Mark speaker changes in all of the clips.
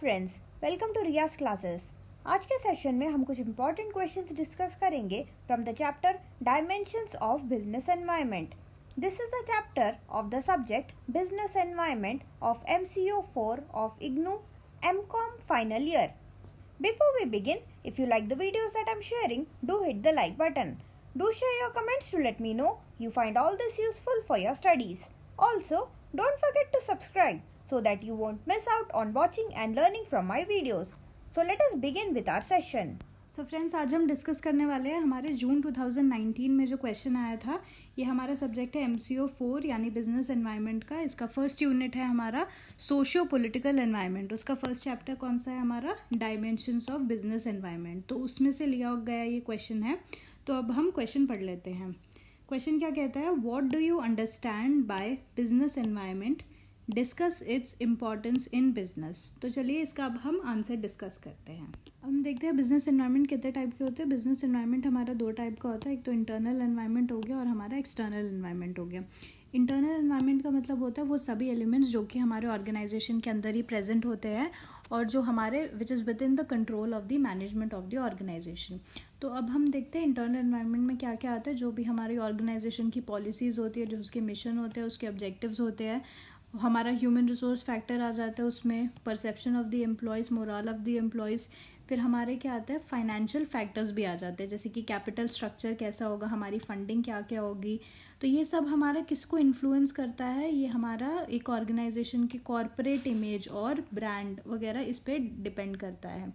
Speaker 1: Friends, welcome to Riyaz classes. आज के session में हम कुछ इंपॉर्टेंट क्वेश्चंस डिस्कस करेंगे from the chapter dimensions of business environment. This is the chapter of the subject business environment of MCO 4 of IGNOU MCOM final year. Before we begin, if you like the videos that I'm sharing, do hit the like button. Do share your comments to let me know you find all this useful for your studies. Also, don't forget to subscribe so that you won't miss out on watching and learning from my videos. So let us begin with our session.
Speaker 2: So friends, आज हम discuss करने वाले हैं हमारे जून 2019 में जो question आया था। ये हमारा सब्जेक्ट है MCO 4 यानी बिजनेस एनवायरनमेंट का। इसका फर्स्ट यूनिट है हमारा सोशियो पॉलिटिकल एनवायरनमेंट। उसका फर्स्ट चैप्टर कौन सा है हमारा? Dimensions of business environment. तो उसमें से लिया गया ये क्वेश्चन है। तो अब हम क्वेश्चन पढ़ लेते हैं। क्वेश्चन क्या कहता है? What do you understand by business environment? Discuss it's importance in business. तो चलिए इसका अब हम आंसर डिस्कस करते हैं। अब हम देखते हैं बिजनेस एनवायरनमेंट कितने टाइप के होते हैं। बिजनेस एनवायरनमेंट हमारा दो टाइप का होता है, एक तो इंटरनल एनवायरनमेंट हो गया और हमारा एक्सटर्नल एनवायरनमेंट हो गया। इंटरनल एनवायरनमेंट का मतलब होता है वो सभी एलिमेंट्स जो कि हमारे ऑर्गेनाइजेशन के अंदर ही प्रेजेंट होते हैं और जो हमारे which is within the control of the management of the organisation. तो अब हम देखते हैं इंटरनल एनवायरनमेंट में क्या क्या आता है। जो भी हमारी ऑर्गेनाइजेशन की पॉलिसीज़ होती है, जो उसके मिशन होते हैं, उसके ऑब्जेक्टिव्स होते हैं, हमारा ह्यूमन रिसोर्स फैक्टर आ जाता है उसमें, perception of the employees, moral of the employees. फिर हमारे क्या आता है? फाइनेंशियल फैक्टर्स भी आ जाते हैं, जैसे कि कैपिटल स्ट्रक्चर कैसा होगा, हमारी फंडिंग क्या क्या होगी। तो ये सब हमारा किसको इन्फ्लुएंस करता है? ये हमारा एक ऑर्गेनाइजेशन की कॉरपोरेट इमेज और ब्रांड वगैरह इस पर डिपेंड करता है।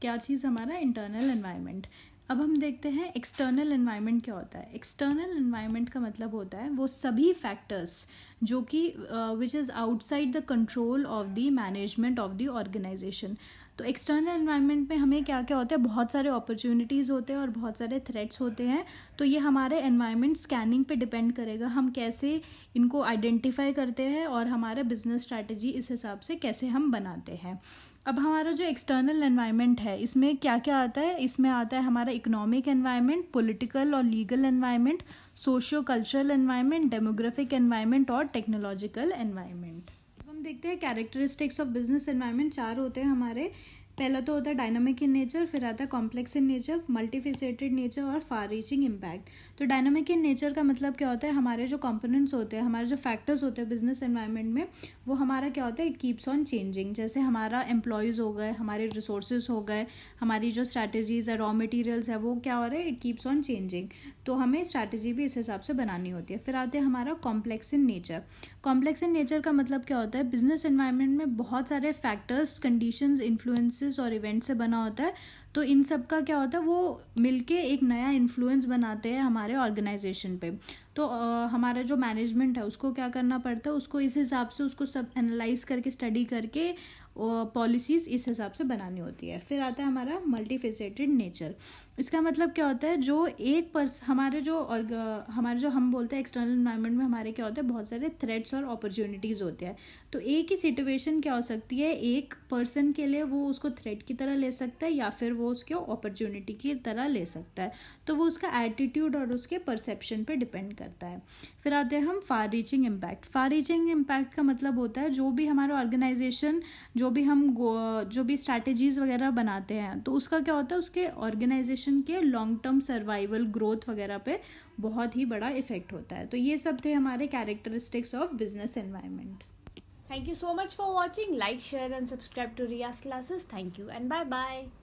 Speaker 2: क्या चीज़? हमारा इंटरनल एनवायरनमेंट। अब हम देखते हैं एक्सटर्नल एनवायरनमेंट क्या होता है। एक्सटर्नल एनवायरनमेंट का मतलब होता है वो सभी फैक्टर्स जो कि which is outside the control of the management of the organisation. तो एक्सटर्नल एनवायरनमेंट में हमें क्या क्या होता है? बहुत सारे अपॉर्चुनिटीज़ होते हैं और बहुत सारे थ्रेट्स होते हैं। तो ये हमारे एनवायरनमेंट स्कैनिंग पे डिपेंड करेगा, हम कैसे इनको आइडेंटिफाई करते हैं और हमारा बिजनेस स्ट्रैटेजी इस हिसाब से कैसे हम बनाते हैं। अब हमारा जो एक्सटर्नल एनवायरनमेंट है इसमें क्या क्या आता है? इसमें आता है हमारा इकोनॉमिक एनवायरनमेंट, पॉलिटिकल और legal environment, socio cultural environment, demographic environment और टेक्नोलॉजिकल एनवायरनमेंट। हम देखते हैं कैरेक्टरिस्टिक्स ऑफ बिजनेस एनवायरनमेंट चार होते हैं हमारे। पहला तो होता है डायनामिक इन नेचर, फिर आता है complex in nature, multifaceted nature और फार रीचिंग इम्पैक्ट। तो डायनामिक इन नेचर का मतलब क्या होता है? हमारे जो कंपोनेंट्स होते हैं, हमारे जो फैक्टर्स होते हैं बिजनेस एनवायरनमेंट में, वो हमारा क्या होता है? It keeps on changing. जैसे हमारा एम्प्लॉयज़ हो गए, हमारे रिसोर्सेज हो गए, हमारी जो स्ट्रैटेजीज़ है, रॉ मटेरियल्स है, वो क्या हो रहा है? It keeps on changing. तो हमें स्ट्रैटेजी भी इस हिसाब से बनानी होती है। फिर आते हैं हमारा complex in nature. Complex in nature का मतलब क्या होता है? बिजनेस एनवायरनमेंट में बहुत सारे फैक्टर्स, कंडीशंस, इन्फ्लुएंसेस और इवेंट से बना होता है। तो इन सब का क्या होता है? वो मिलके एक नया इन्फ्लुएंस बनाते हैं हमारे ऑर्गेनाइजेशन पे। तो हमारा जो मैनेजमेंट है उसको क्या करना पड़ता है? उसको इस हिसाब से उसको सब एनालाइज करके, स्टडी करके पॉलिसीज़ इस हिसाब से बनानी होती है। फिर आता है हमारा मल्टीफेसेटेड नेचर। इसका मतलब क्या होता है? जो एक हमारे जो हम बोलते हैं एक्सटर्नल एनवायरनमेंट में हमारे क्या होता है? बहुत सारे थ्रेट्स और अपॉर्चुनिटीज़ होते हैं। तो एक ही सिचुएशन क्या हो सकती है? एक पर्सन के लिए वो उसको थ्रेट की तरह ले सकता है या फिर वो उसको अपॉर्चुनिटी की तरह ले सकता है। तो वो उसका एटीट्यूड और उसके परसेप्शन पे डिपेंड करता है। फिर आते हैं हम far reaching impact. Far reaching impact का मतलब होता है जो भी हमारा ऑर्गेनाइजेशन, जो भी स्ट्रैटेजीज़ वगैरह बनाते हैं, तो उसका क्या होता है? उसके ऑर्गेनाइजेशन के लॉन्ग टर्म सर्वाइवल, ग्रोथ वगैरह पे बहुत ही बड़ा इफेक्ट होता है। तो ये सब थे हमारे characteristics of business environment.
Speaker 3: Thank you so much for watching. Like, share and subscribe to Riya's classes. Thank you and bye bye.